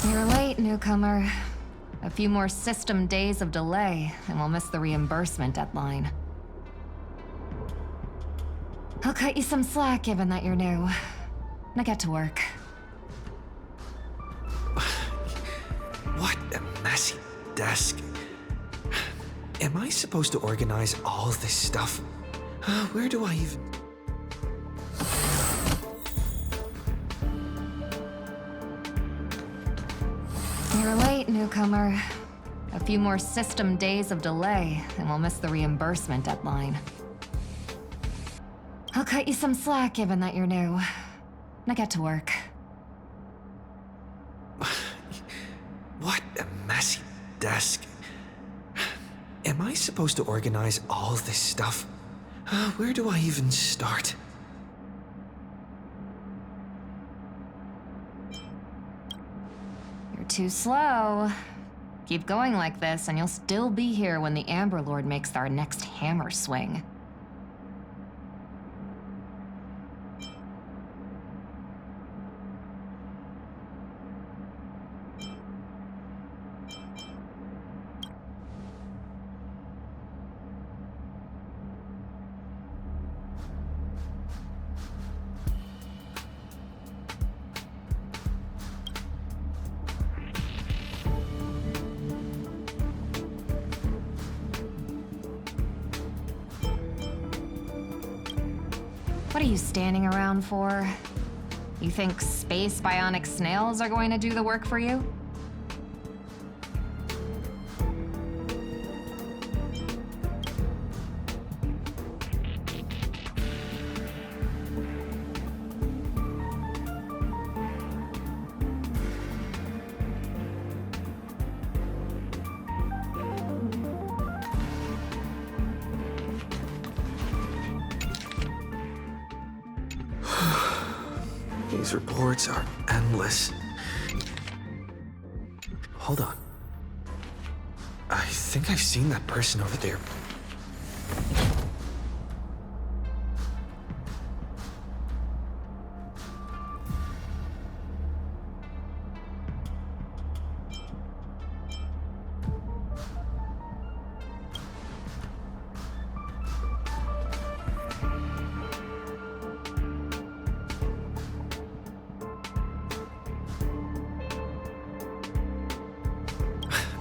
You're late, newcomer. A few more system days of delay, and we'll miss the reimbursement deadline. I'll cut you some slack, given that you're new. Now get to work. What a messy desk. Am I supposed to organize all this stuff? Where do I even... You're late, newcomer. A few more system days of delay, and we'll miss the reimbursement deadline. I'll cut you some slack, given that you're new. Now get to work. What a messy desk. Am I supposed to organize all this stuff? Where do I even start? You're too slow. Keep going like this, and you'll still be here when the Amber Lord makes our next hammer swing. What are you standing around for? You think space bionic snails are going to do the work for you? These reports are endless. Hold on. I think I've seen that person over there.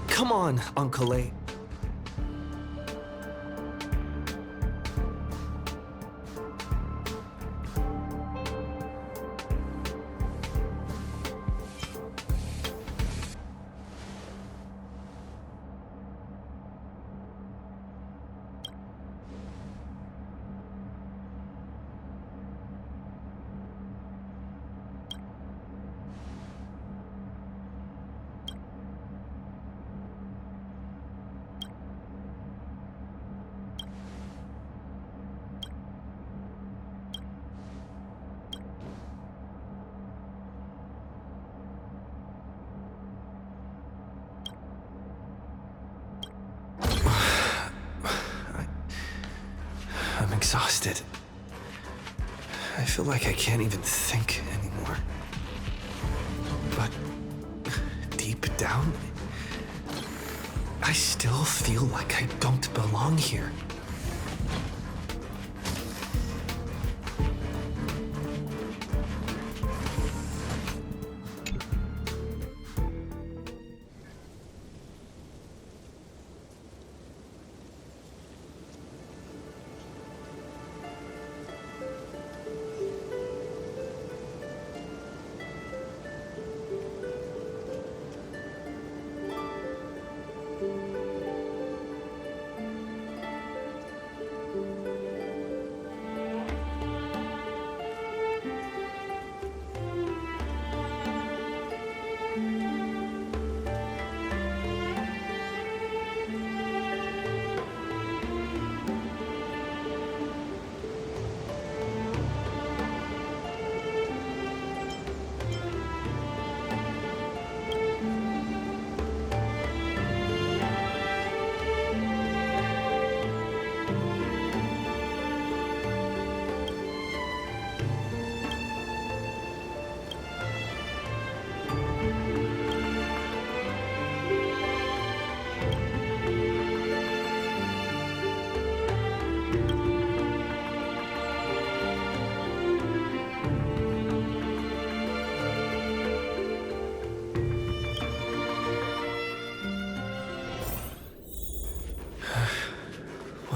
Come on, Uncle A. I'm exhausted. I feel like I can't even think anymore. But deep down, I still feel like I don't belong here.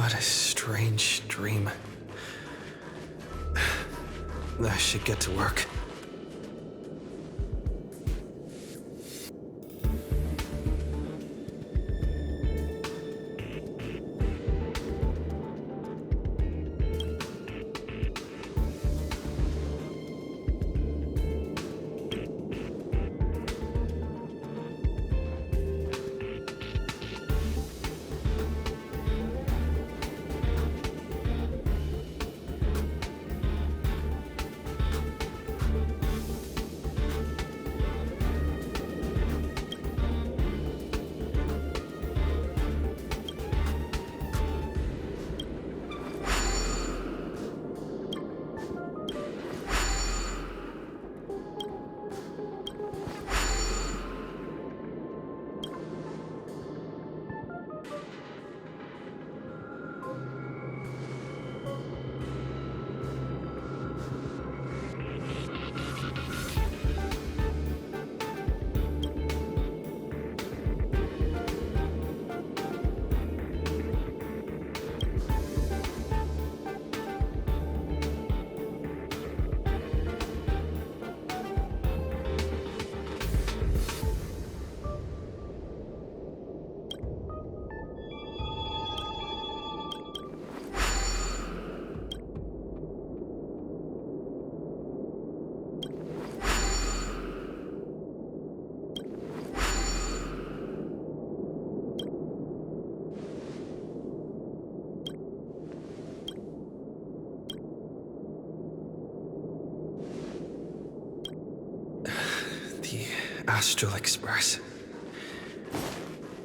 What a strange dream. I should get to work. The Astral Express.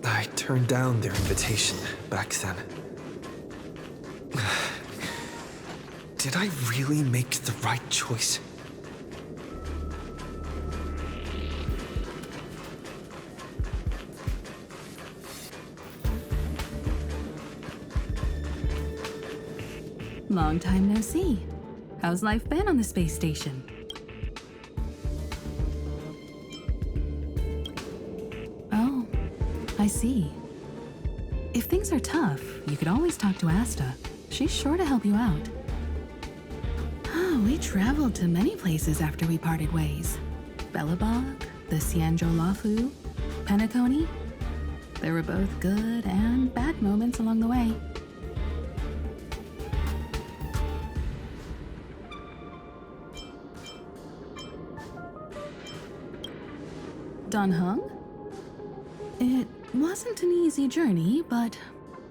I turned down their invitation back then. Did I really make the right choice? Long time no see. How's life been on the space station? Oh, I see. If things are tough, you could always talk to Asta. She's sure to help you out. Oh, we traveled to many places after we parted ways. Bellabog, the Cianjo Lafu, Penacony. There were both good and bad moments along the way. Don Hung? It wasn't an easy journey, but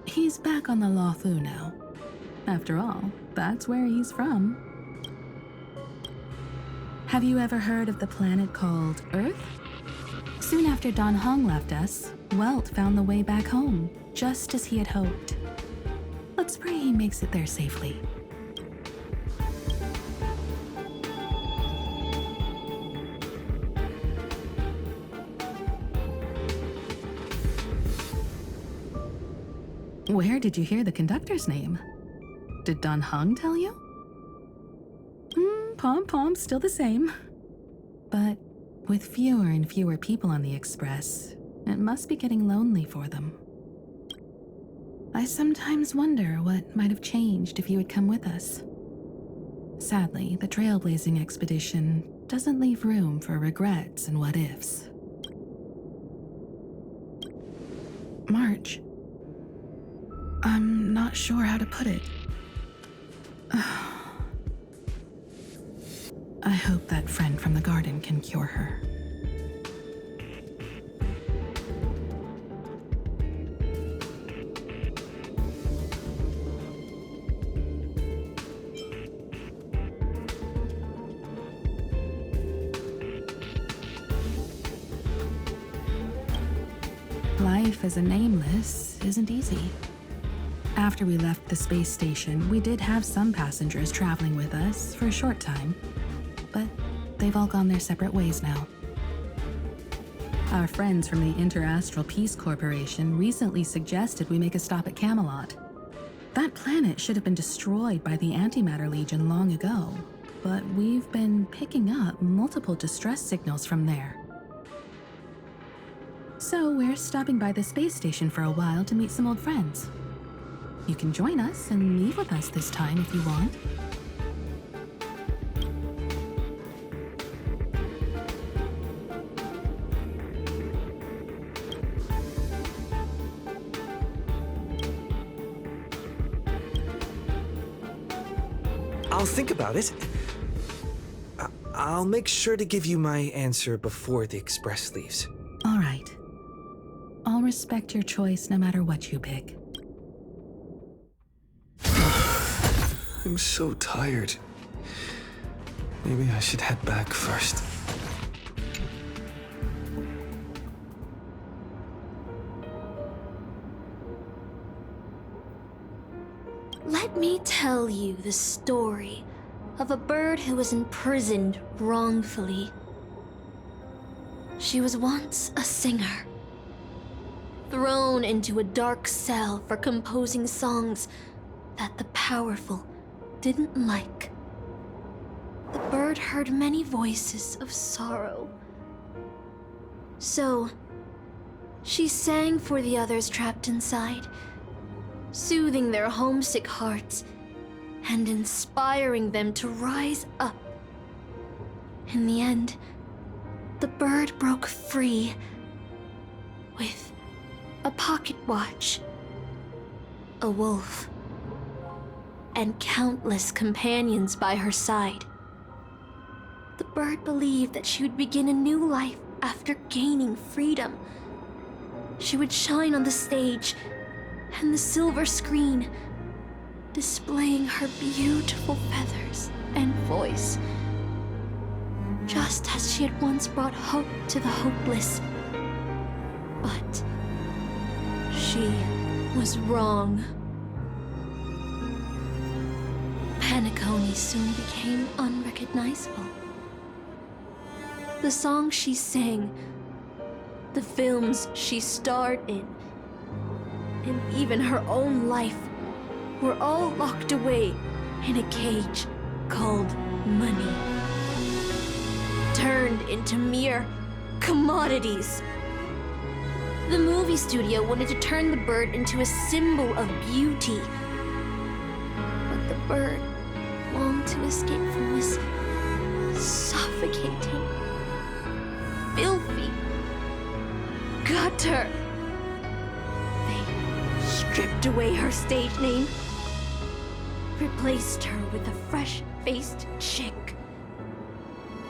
he's back on the Lafu now. After all, that's where he's from. Have you ever heard of the planet called Earth? Soon after Don Hung left us, Welt found the way back home, just as he had hoped. Let's pray he makes it there safely. Where did you hear the conductor's name? Did Don Hung tell you? Pom-pom's still the same. But with fewer and fewer people on the Express, it must be getting lonely for them. I sometimes wonder what might have changed if you had come with us. Sadly, the trailblazing expedition doesn't leave room for regrets and what-ifs. March. I'm not sure how to put it. I hope that friend from the garden can cure her. Life as a nameless isn't easy. After we left the space station, we did have some passengers traveling with us for a short time, but they've all gone their separate ways now. Our friends from the Interastral Peace Corporation recently suggested we make a stop at Camelot. That planet should have been destroyed by the Antimatter Legion long ago, but we've been picking up multiple distress signals from there. So we're stopping by the space station for a while to meet some old friends. You can join us and leave with us this time if you want. I'll think about it. I'll make sure to give you my answer before the express leaves. All right. I'll respect your choice no matter what you pick. I'm so tired. Maybe I should head back first. Let me tell you the story of a bird who was imprisoned wrongfully. She was once a singer, thrown into a dark cell for composing songs that the powerful didn't like. The bird heard many voices of sorrow. So, she sang for the others trapped inside, soothing their homesick hearts and inspiring them to rise up. In the end, the bird broke free with a pocket watch, a wolf, and countless companions by her side. The bird believed that she would begin a new life after gaining freedom. She would shine on the stage and the silver screen, displaying her beautiful feathers and voice, just as she had once brought hope to the hopeless. But she was wrong. Penacony soon became unrecognizable. The songs she sang, the films she starred in, and even her own life were all locked away in a cage called money, turned into mere commodities. The movie studio wanted to turn the bird into a symbol of beauty, but the bird longed to escape from this suffocating, filthy gutter. Stripped away her stage name, replaced her with a fresh-faced chick,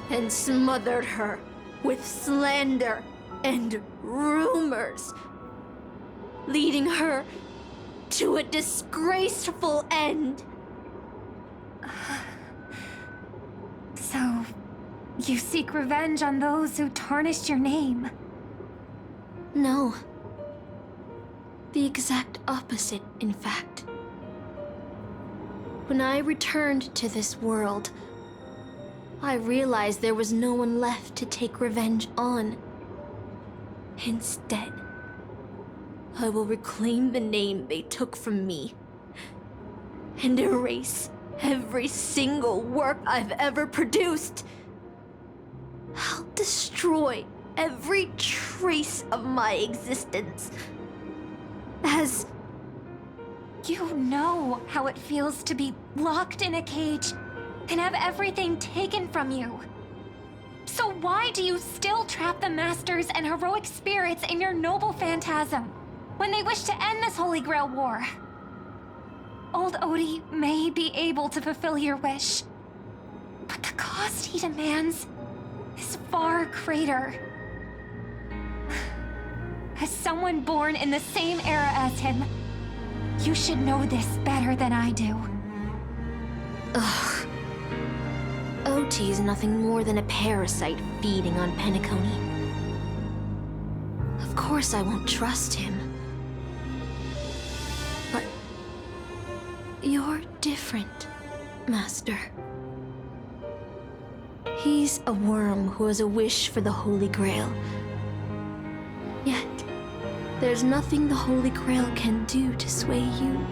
and smothered her with slander and rumors, leading her to a disgraceful end. So, you seek revenge on those who tarnished your name? No. The exact opposite, in fact. When I returned to this world, I realized there was no one left to take revenge on. Instead, I will reclaim the name they took from me and erase every single work I've ever produced. I'll destroy every trace of my existence. As You know how it feels to be locked in a cage and have everything taken from you. So why do you still trap the Masters and heroic spirits in your noble phantasm when they wish to end this Holy Grail war? Old Odie may be able to fulfill your wish, but the cost he demands is far greater. As someone born in the same era as him, you should know this better than I do. Ugh. OT is nothing more than a parasite feeding on Penacony. Of course I won't trust him. But you're different, Master. He's a worm who has a wish for the Holy Grail. Yet, there's nothing the Holy Grail can do to sway you.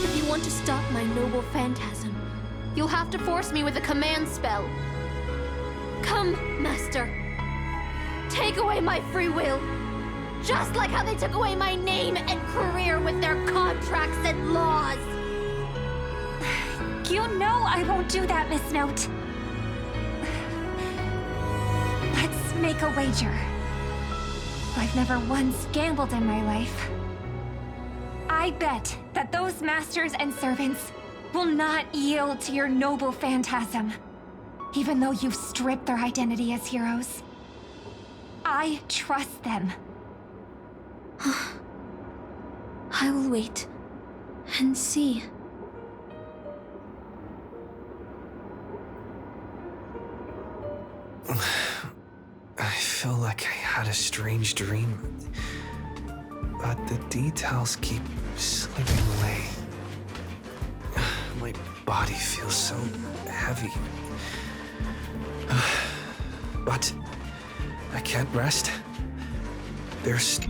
If you want to stop my noble phantasm, you'll have to force me with a command spell. Come, Master. Take away my free will, Just like how they took away my name and career with their contracts and laws. You know I won't do that, Miss Note. Let's make a wager. I've never once gambled in my life. I bet that those masters and servants will not yield to your noble phantasm, even though you've stripped their identity as heroes. I trust them. I will wait and see. I feel like I had a strange dream, but the details keep slipping away. My body feels so heavy. But I can't rest. There's...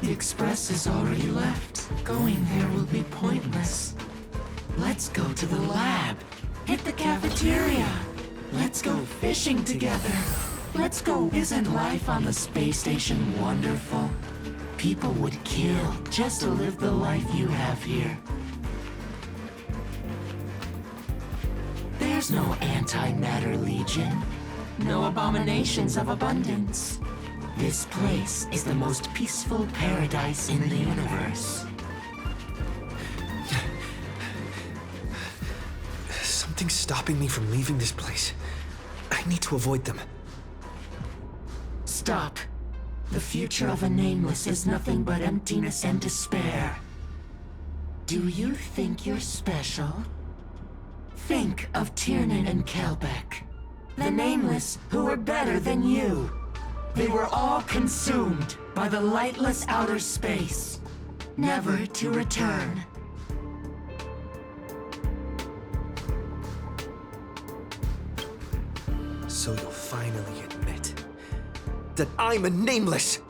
The express has already left. Going there will be pointless. Let's go to the lab. Hit the cafeteria. Let's go fishing together. Let's go. Isn't life on the space station wonderful? People would kill just to live the life you have here. There's no antimatter legion. No abominations of abundance. This place is the most peaceful paradise in the universe. Something's stopping me from leaving this place. I need to avoid them. Stop. The future of a nameless is nothing but emptiness and despair. Do you think you're special? Think of Tiernan and Kelbeck. The nameless who were better than you. They were all consumed by the lightless outer space, never to return. So you'll finally admit that I'm a nameless!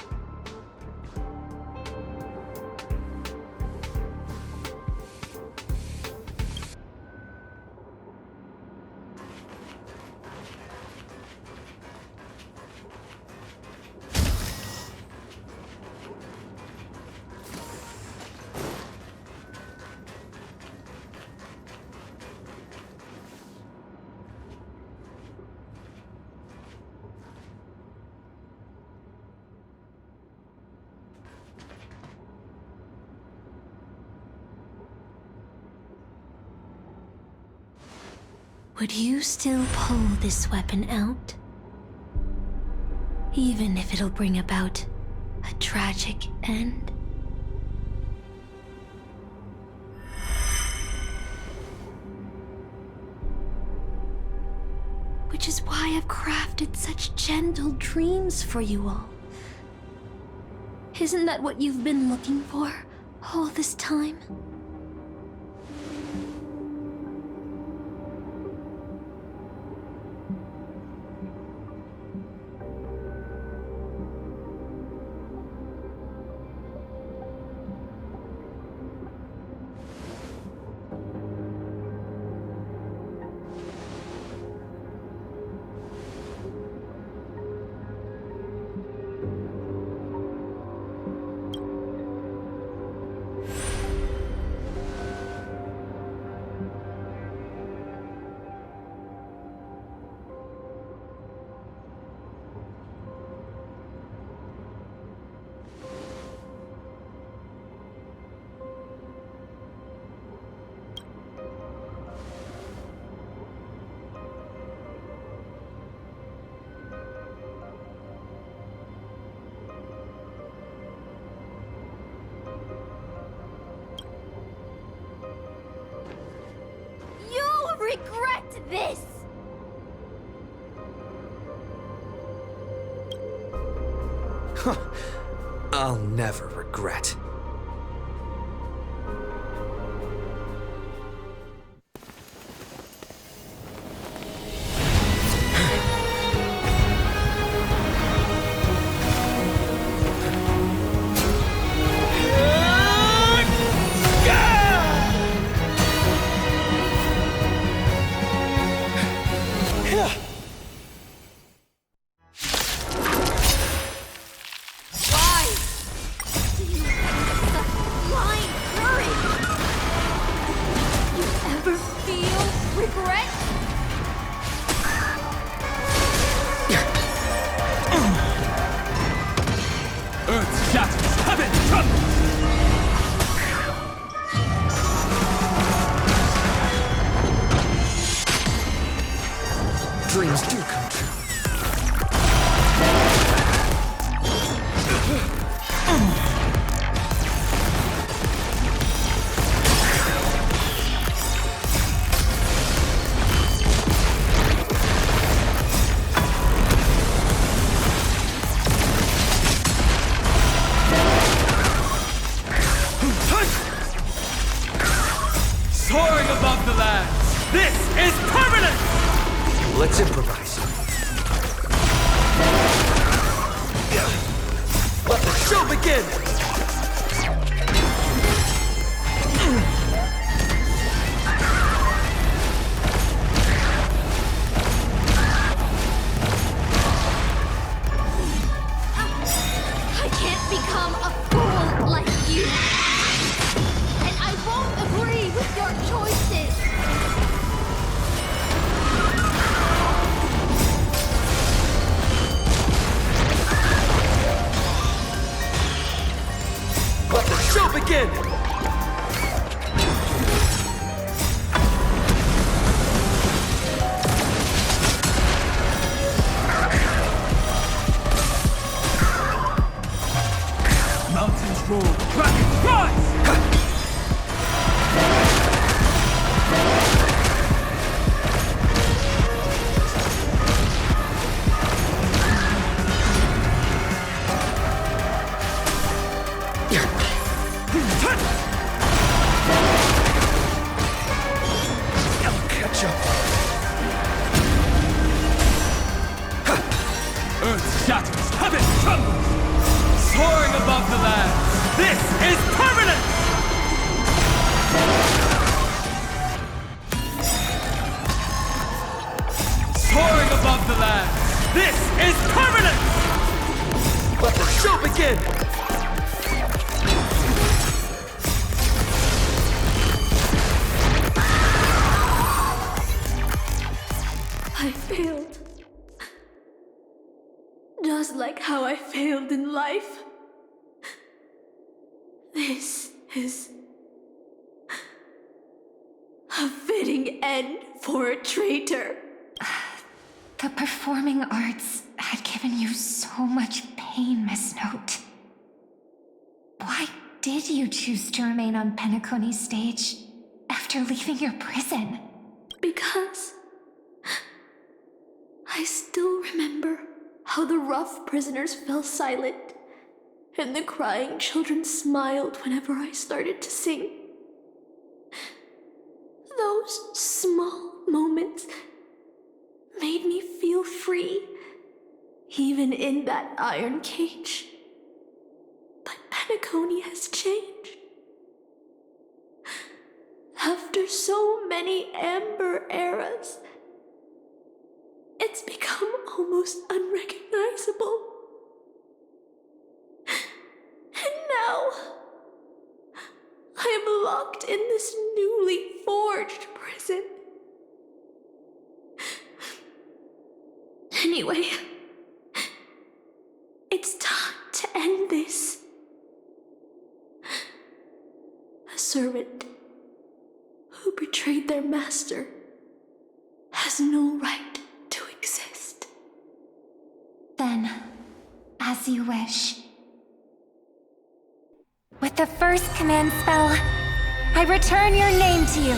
Would you still pull this weapon out? Even if it'll bring about a tragic end? Which is why I've crafted such gentle dreams for you all. Isn't that what you've been looking for all this time? Regret this! I'll never regret. Dreams do come true. Soaring above the lands, this is permanent! Let's improvise. Let the show begin! shatters, heaven trembles! Soaring above the lands, this is permanent! Soaring above the lands, this is permanent! Let the show begin! I failed. Just like how I failed in life. This is a fitting end for a traitor. The performing arts had given you so much pain, Miss Note. Why did you choose to remain on Penacony's stage after leaving your prison? Because I still remember how the rough prisoners fell silent and the crying children smiled whenever I started to sing. Those small moments made me feel free, even in that iron cage. But Penacony has changed. After so many amber eras, it's become almost unrecognizable. And now, I am locked in this newly forged prison. Anyway, it's time to end this. A servant who betrayed their master has no right to exist. Then, as you wish. With the first command spell, I return your name to you.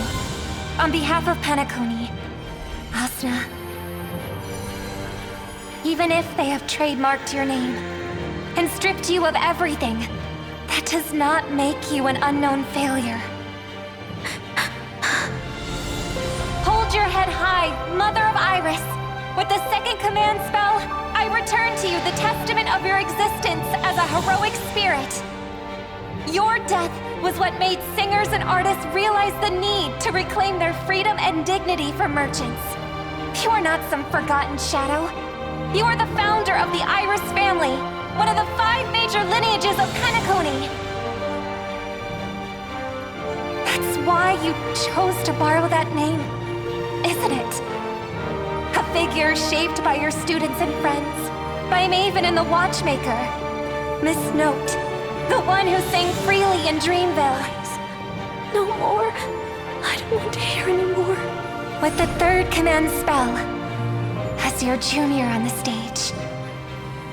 On behalf of Penacony, Asuna. Even if they have trademarked your name and stripped you of everything, that does not make you an unknown failure. Hold your head high, Mother of Iris. With the second command spell, I return to you the testament of your existence as a heroic spirit. Your death was what made singers and artists realize the need to reclaim their freedom and dignity for merchants. You are not some forgotten shadow. You are the founder of the Iris family, one of the 5 major lineages of Penacony. That's why you chose to borrow that name, isn't it? A figure shaped by your students and friends, by Maven and the Watchmaker. Miss Note, the one who sang freely in Dreamville. Please, no more. I don't want to hear anymore. With the third command spell, as your junior on the stage,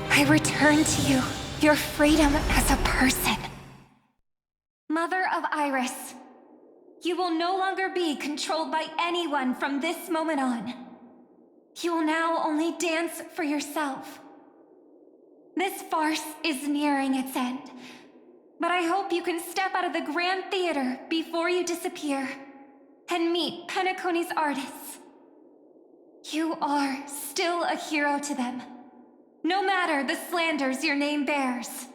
I return to you your freedom as a person. Mother of Iris, you will no longer be controlled by anyone from this moment on. You will now only dance for yourself. This farce is nearing its end, but I hope you can step out of the Grand Theater before you disappear and meet Penacony's artists. You are still a hero to them, no matter the slanders your name bears.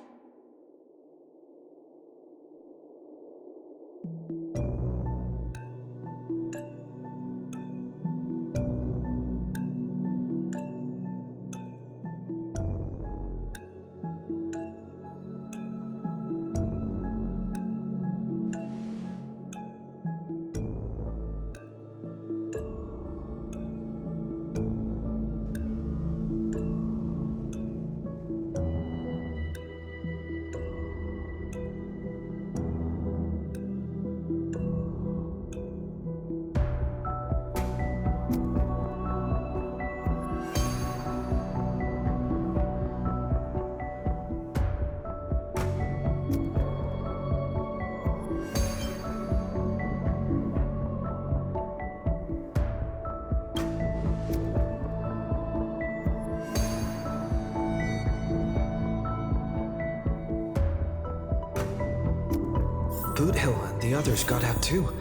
Boot Hill and the others got out too.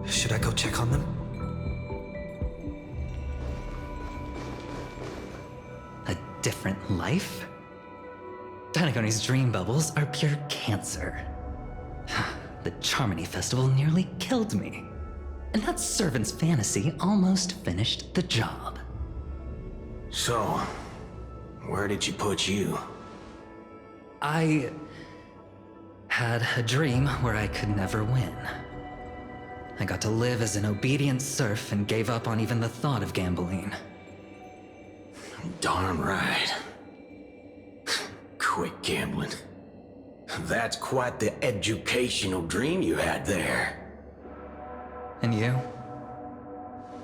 Should I go check on them? A different life. Penacony's dream bubbles are pure cancer. The Charmony Festival nearly killed me. And that servant's fantasy almost finished the job. So, where did she put you? I had a dream where I could never win. I got to live as an obedient serf and gave up on even the thought of gambling. Darn right. Quit gambling. That's quite the educational dream you had there. And you?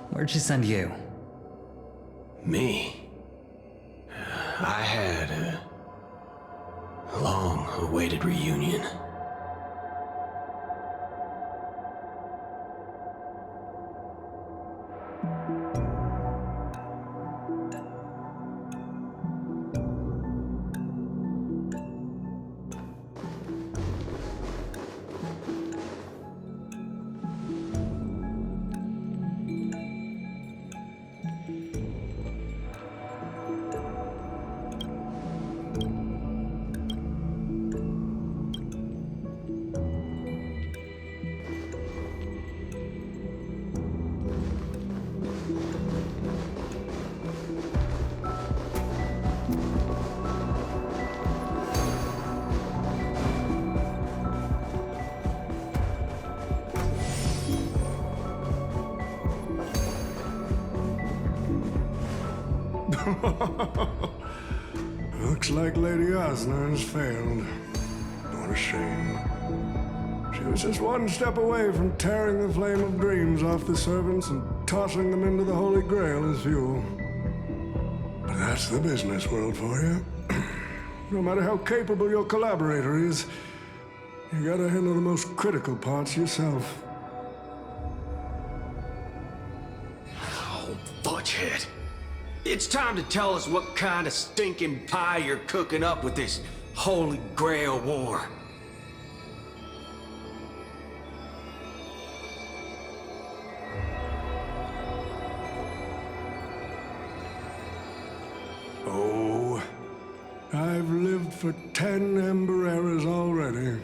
Where'd she send you? Me? I had a long-awaited reunion. Looks like Lady Osner has failed. What a shame. She was just one step away from tearing the flame of dreams off the servants and tossing them into the Holy Grail as fuel. But that's the business world for you. No matter how capable your collaborator is, you gotta handle the most critical parts yourself. Oh, fudgehead. It's time to tell us what kind of stinking pie you're cooking up with this Holy Grail war. Oh, I've lived for 10 Ember Eras already.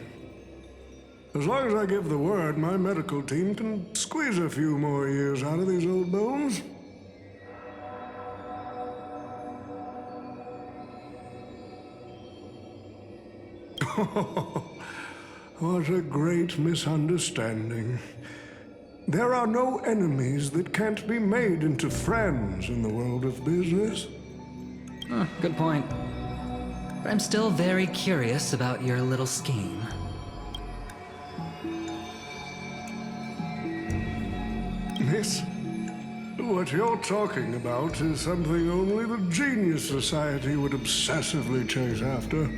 As long as I give the word, my medical team can squeeze a few more years out of these old bones. What a great misunderstanding. There are no enemies that can't be made into friends in the world of business. Good point. But I'm still very curious about your little scheme. Miss, what you're talking about is something only the Genius Society would obsessively chase after.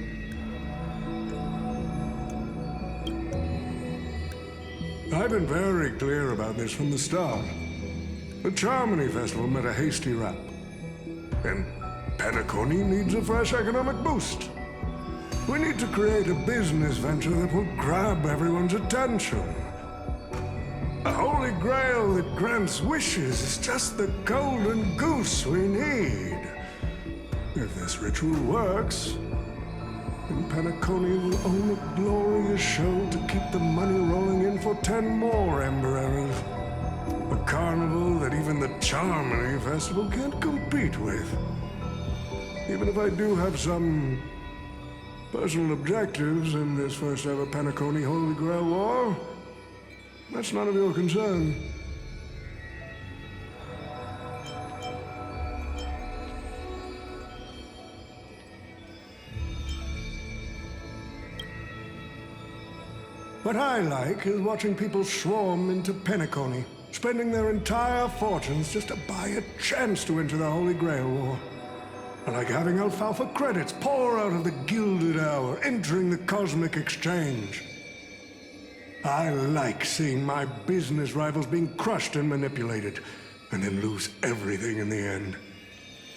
I've been very clear about this from the start. The Charmony Festival met a hasty rap. And Penacony needs a fresh economic boost. We need to create a business venture that will grab everyone's attention. A holy grail that grants wishes is just the golden goose we need. If this ritual works, then Penacony will own a glorious show to keep the money rolling in for 10 more Ember Eras. A carnival that even the Charmony Festival can't compete with. Even if I do have some personal objectives in this first ever Penacony Holy Grail War, that's none of your concern. What I like is watching people swarm into Penacony, spending their entire fortunes just to buy a chance to enter the Holy Grail War. I like having alfalfa credits pour out of the gilded hour, entering the cosmic exchange. I like seeing my business rivals being crushed and manipulated, and then lose everything in the end.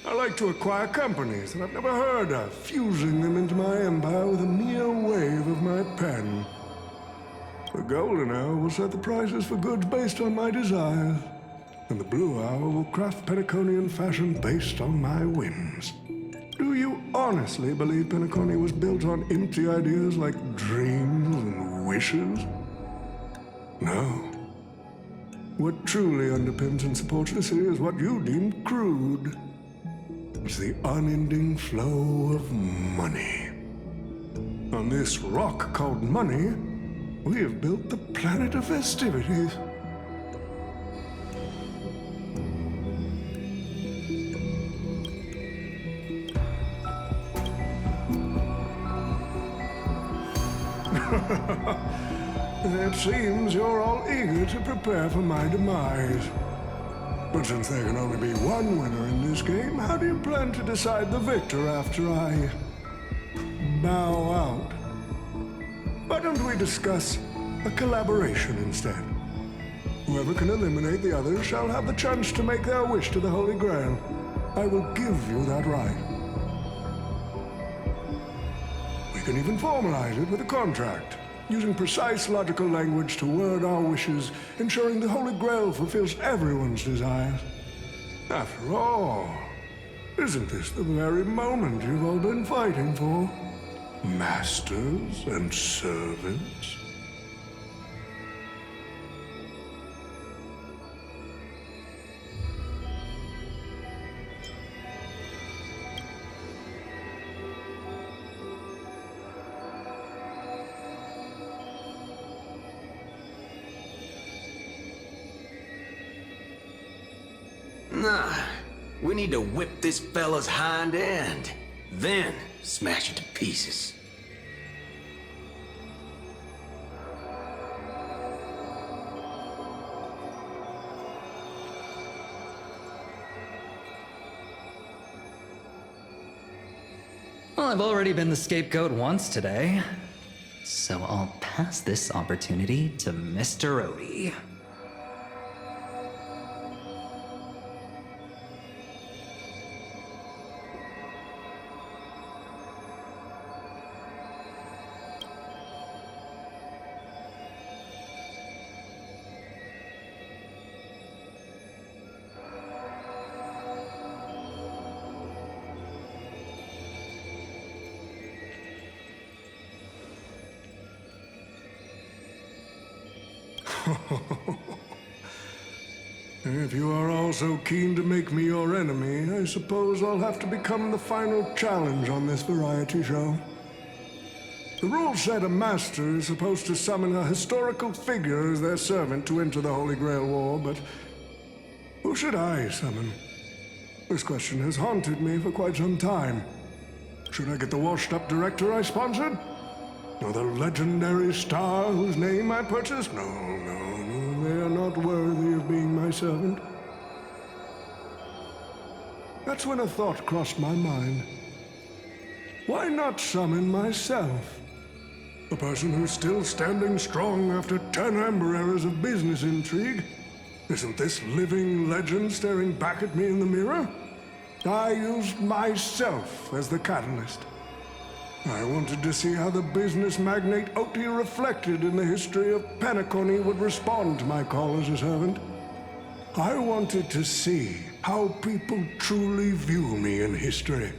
I like to acquire companies that I've never heard of, fusing them into my empire with a mere wave of my pen. The golden hour will set the prices for goods based on my desires, and the blue hour will craft Penaconian fashion based on my whims. Do you honestly believe Penacony was built on empty ideas like dreams and wishes? No. What truly underpins and supports the city is what you deem crude. It's the unending flow of money. On this rock called money, we have built the planet of festivities. It seems you're all eager to prepare for my demise. But since there can only be one winner in this game, how do you plan to decide the victor after I bow out? Why don't we discuss a collaboration instead? Whoever can eliminate the others shall have the chance to make their wish to the Holy Grail. I will give you that right. We can even formalize it with a contract, using precise logical language to word our wishes, ensuring the Holy Grail fulfills everyone's desires. After all, isn't this the very moment you've all been fighting for? Masters and servants? Nah, we need to whip this fella's hind end, then smash it to pieces. Well, I've already been the scapegoat once today, so I'll pass this opportunity to Mr. Odie. If you are all so keen to make me your enemy, I suppose I'll have to become the final challenge on this variety show. The rules said a master is supposed to summon a historical figure as their servant to enter the Holy Grail War, but who should I summon? This question has haunted me for quite some time. Should I get the washed-up director I sponsored? Or the legendary star whose name I purchased? No, they are not worthy of being my servant. That's when a thought crossed my mind. Why not summon myself? A person who's still standing strong after 10 amber eras of business intrigue? Isn't this living legend staring back at me in the mirror? I used myself as the catalyst. I wanted to see how the business magnate Oti reflected in the history of Penacony would respond to my call as a servant. I wanted to see how people truly view me in history.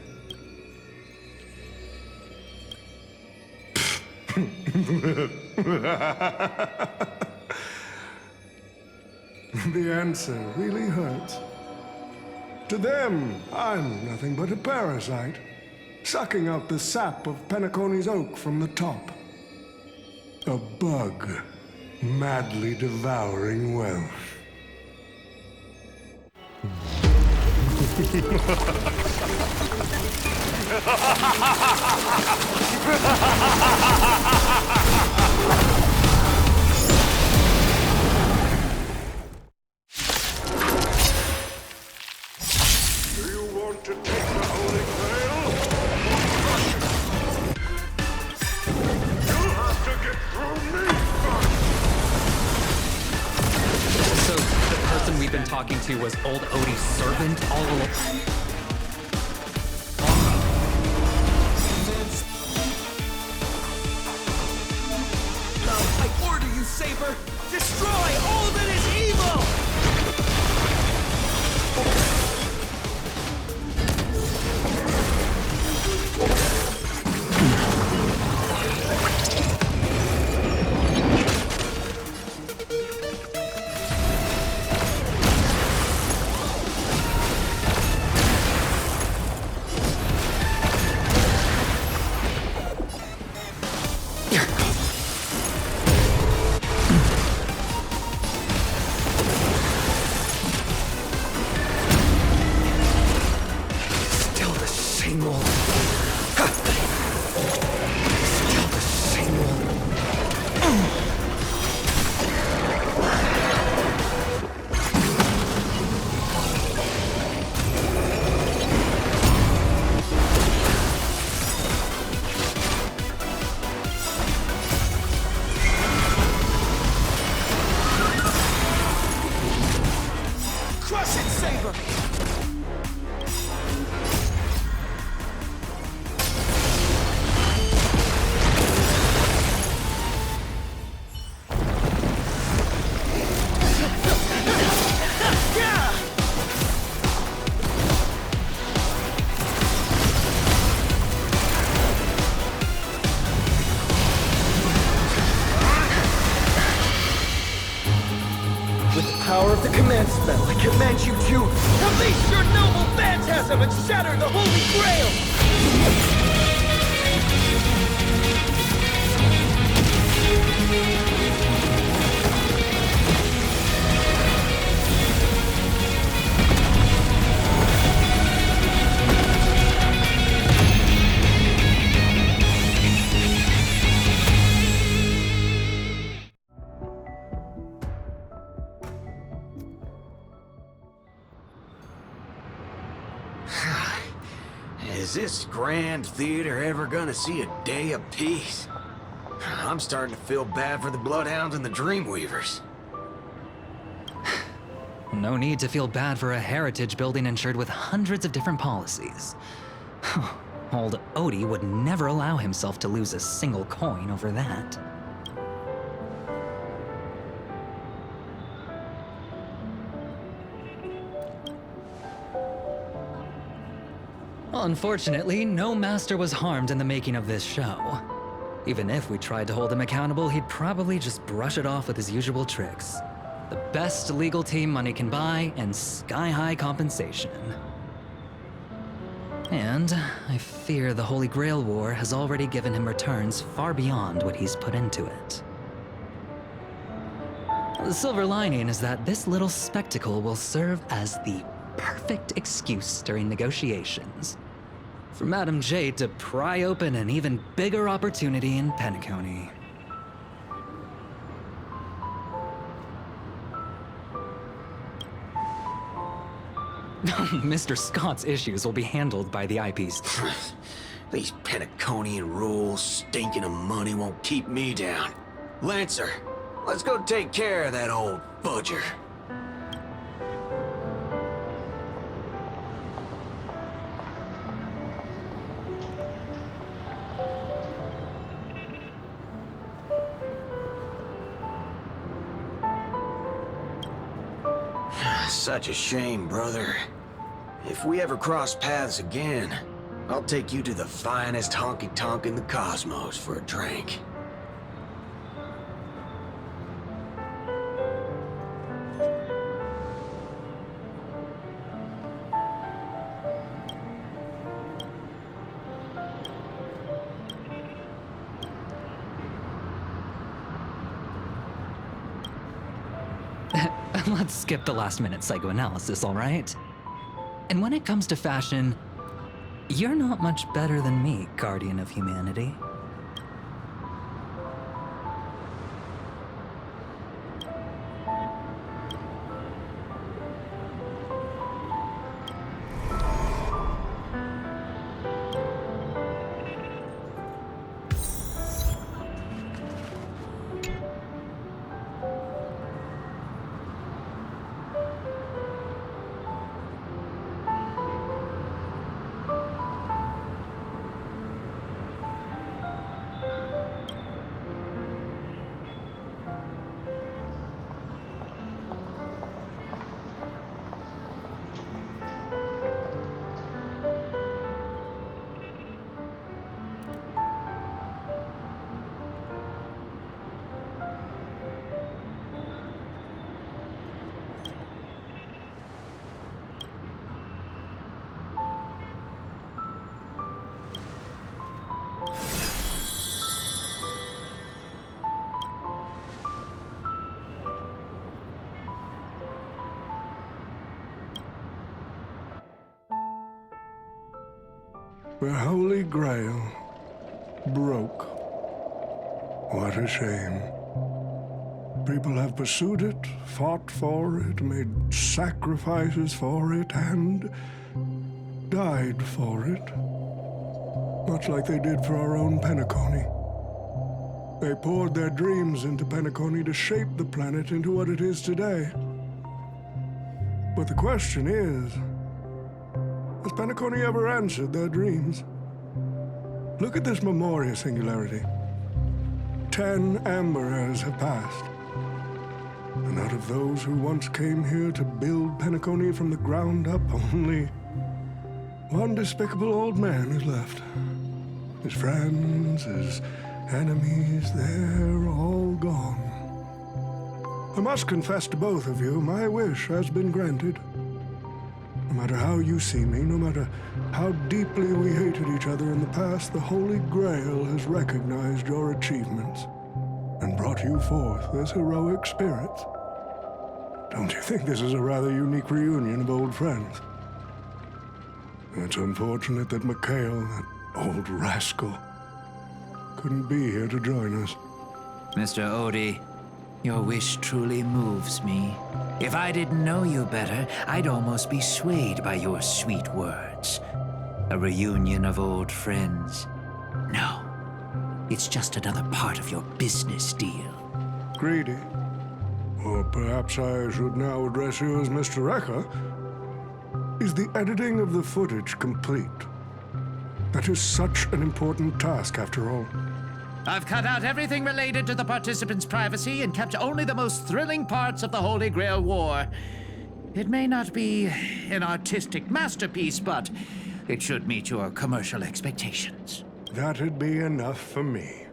The answer really hurts. To them, I'm nothing but a parasite, sucking out the sap of Penacony's oak from the top. A bug, madly devouring wealth. Do you want to take the Holy Grail? You'll have to get through me first! So, the person we've been talking to was old Odie's servant all along? I order you, Saber! Destroy all that is evil! Still the same old. Still the same old. Crush it, Saber! With the power of the command spell, I command you to release your noble phantasm and shatter the Holy Grail! Is this grand theater ever gonna see a day of peace? I'm starting to feel bad for the Bloodhounds and the Dreamweavers. No need to feel bad for a heritage building insured with hundreds of different policies. Old Odie would never allow himself to lose a single coin over that. Unfortunately, no master was harmed in the making of this show. Even if we tried to hold him accountable, he'd probably just brush it off with his usual tricks. The best legal team money can buy, and sky-high compensation. And I fear the Holy Grail War has already given him returns far beyond what he's put into it. The silver lining is that this little spectacle will serve as the perfect excuse during negotiations for Madame Jade to pry open an even bigger opportunity in Penacony. Mr. Scott's issues will be handled by the IPs. These Penaconian rules, stinking of money won't keep me down. Lancer, let's go take care of that old fudger. Such a shame, brother. If we ever cross paths again, I'll take you to the finest honky-tonk in the cosmos for a drink. Let's skip the last-minute psychoanalysis, all right? And when it comes to fashion, you're not much better than me, Guardian of Humanity. The Holy Grail broke. What a shame. People have pursued it, fought for it, made sacrifices for it, and died for it. Much like they did for our own Penacony. They poured their dreams into Penacony to shape the planet into what it is today. But the question is, has Penacony ever answered their dreams? Look at this Memoria singularity. 10 Amber Heirs have passed. And out of those who once came here to build Penacony from the ground up, only one despicable old man is left. His friends, his enemies, they're all gone. I must confess to both of you, my wish has been granted. No matter how you see me, no matter how deeply we hated each other in the past, the Holy Grail has recognized your achievements and brought you forth as heroic spirits. Don't you think this is a rather unique reunion of old friends? It's unfortunate that Mikhail, that old rascal, couldn't be here to join us. Mr. Odie, your wish truly moves me. If I didn't know you better, I'd almost be swayed by your sweet words. A reunion of old friends. No, it's just another part of your business deal. Greedy. Or perhaps I should now address you as Mr. Rekka. Is the editing of the footage complete? That is such an important task, after all. I've cut out everything related to the participants' privacy and kept only the most thrilling parts of the Holy Grail War. It may not be an artistic masterpiece, but it should meet your commercial expectations. That'd be enough for me.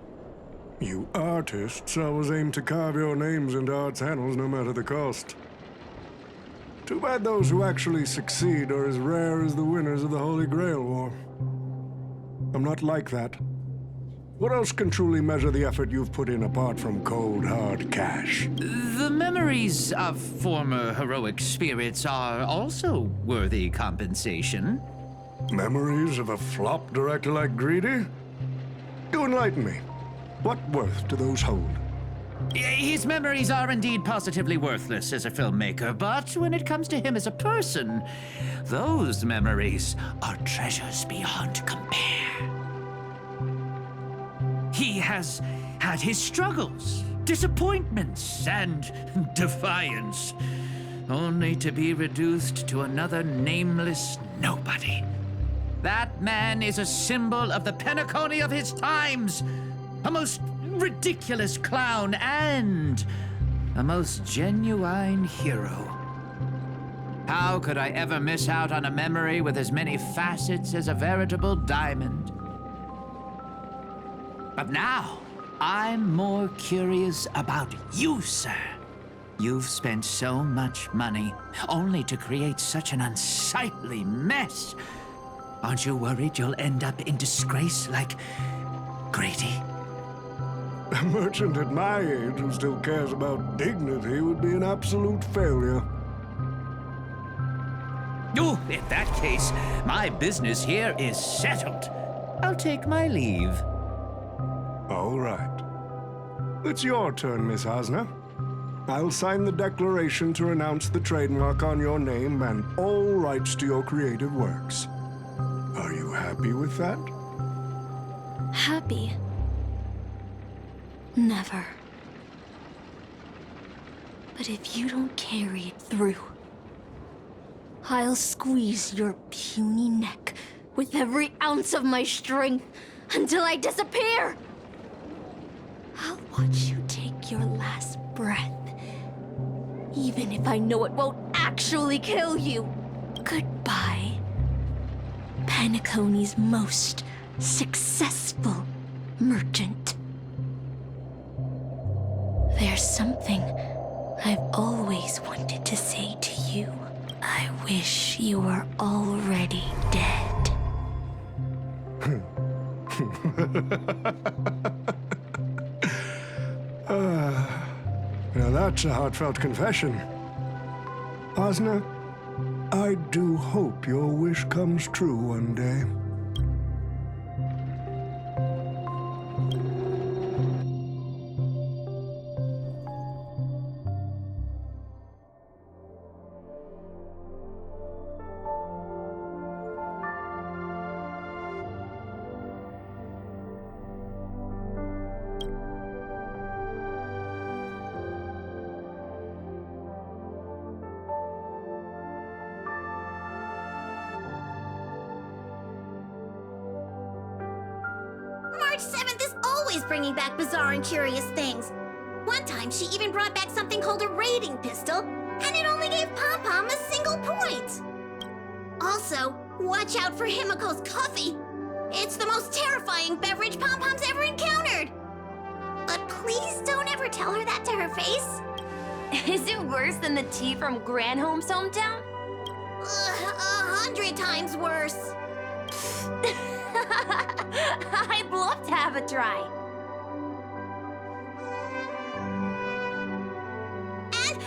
You artists always aim to carve your names into art's annals no matter the cost. Too bad those who actually succeed are as rare as the winners of the Holy Grail War. I'm not like that. What else can truly measure the effort you've put in apart from cold, hard cash? The memories of former heroic spirits are also worthy compensation. Memories of a flop director like Greedy? Do enlighten me. What worth do those hold? His memories are indeed positively worthless as a filmmaker, but when it comes to him as a person, those memories are treasures beyond compare. He has had his struggles, disappointments, and defiance, only to be reduced to another nameless nobody. That man is a symbol of the Penacony of his times, a most ridiculous clown and a most genuine hero. How could I ever miss out on a memory with as many facets as a veritable diamond? But now, I'm more curious about you, sir. You've spent so much money, only to create such an unsightly mess. Aren't you worried you'll end up in disgrace like Grady? A merchant at my age who still cares about dignity would be an absolute failure. Oh, in that case, my business here is settled. I'll take my leave. All right. It's your turn, Miss Osna. I'll sign the declaration to renounce the trademark on your name and all rights to your creative works. Are you happy with that? Happy? Never. But if you don't carry it through, I'll squeeze your puny neck with every ounce of my strength until I disappear! I'll watch you take your last breath, even if I know it won't actually kill you. Goodbye, Penacony's most successful merchant. There's something I've always wanted to say to you. I wish you were already dead. Now that's a heartfelt confession. Osna, I do hope your wish comes true one day. March 7th is always bringing back bizarre and curious things. One time, she even brought back something called a raiding pistol, and it only gave Pom-Pom a single point. Also, watch out for Himiko's coffee. It's the most terrifying beverage Pom-Pom's ever encountered. But please don't ever tell her that to her face. Is it worse than the tea from Granholm's hometown? 100 times worse. I'd love to have a try. And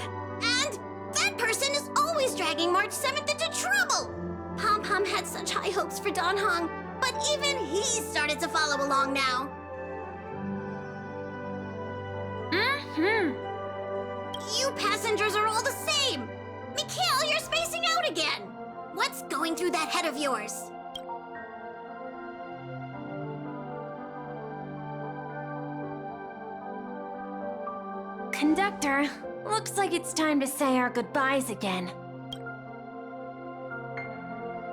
that person is always dragging March 7th into trouble. Pom-Pom had such high hopes for Dan Hong, but even he started to follow along now. You passengers are all the same. Mikhail, you're spacing out again. What's going through that head of yours? Conductor, looks like it's time to say our goodbyes again.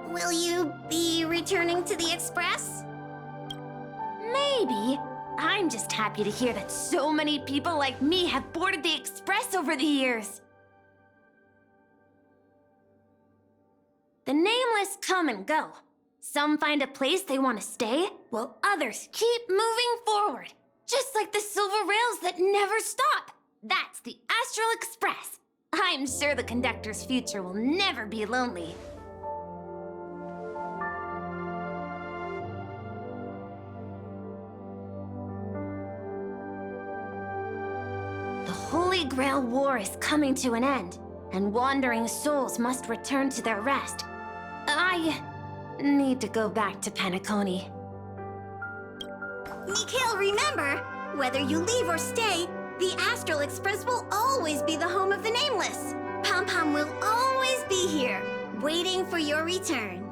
Will you be returning to the Express? Maybe. I'm just happy to hear that so many people like me have boarded the Express over the years. The nameless come and go. Some find a place they want to stay, while others keep moving forward. Just like the silver rails that never stop. That's the Astral Express. I'm sure the conductor's future will never be lonely. The Holy Grail War is coming to an end, and wandering souls must return to their rest. I need to go back to Penacony. Mikhail, remember, whether you leave or stay, the Astral Express will always be the home of the Nameless. Pom-Pom will always be here, waiting for your return.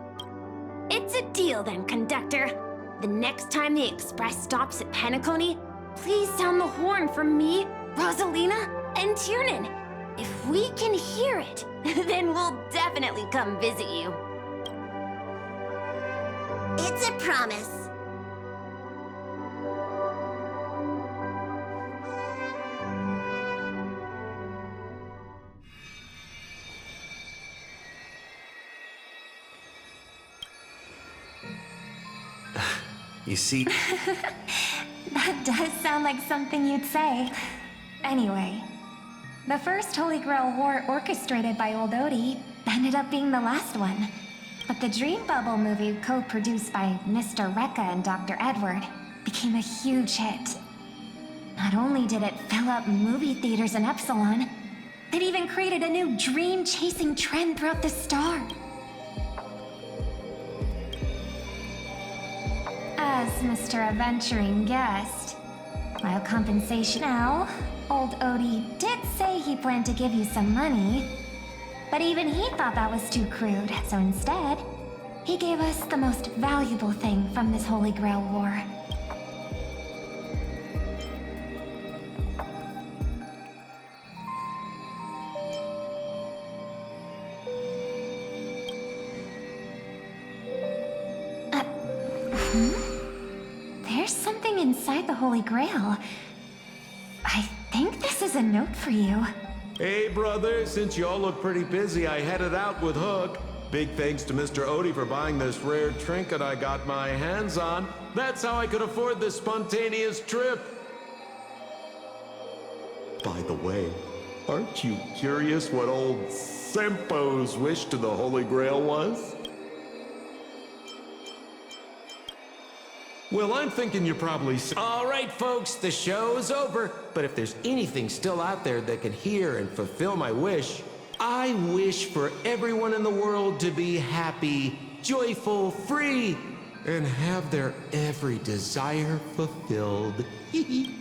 It's a deal then, conductor. The next time the Express stops at Penacony, please sound the horn for me, Rosalina, and Tiernan. If we can hear it, then we'll definitely come visit you. It's a promise. You see, That does sound like something you'd say. Anyway, the first Holy Grail War orchestrated by Old Odie ended up being the last one. But the Dream Bubble movie, co-produced by Mr. Rekka and Dr. Edward, became a huge hit. Not only did it fill up movie theaters in Epsilon, it even created a new dream-chasing trend throughout the star. As Mr. Adventuring guest, while compensation now, Old Odie did say he planned to give you some money, but even he thought that was too crude, so instead, he gave us the most valuable thing from this Holy Grail War. There's something inside the Holy Grail. I think this is a note for you. Hey, brother, since y'all look pretty busy, I headed out with Hook. Big thanks to Mr. Odie for buying this rare trinket I got my hands on. That's how I could afford this spontaneous trip. By the way, aren't you curious what old Sempo's wish to the Holy Grail was? Well, I'm thinking you're probably... All right, folks, the show's over. But if there's anything still out there that can hear and fulfill my wish, I wish for everyone in the world to be happy, joyful, free, and have their every desire fulfilled. Hee hee.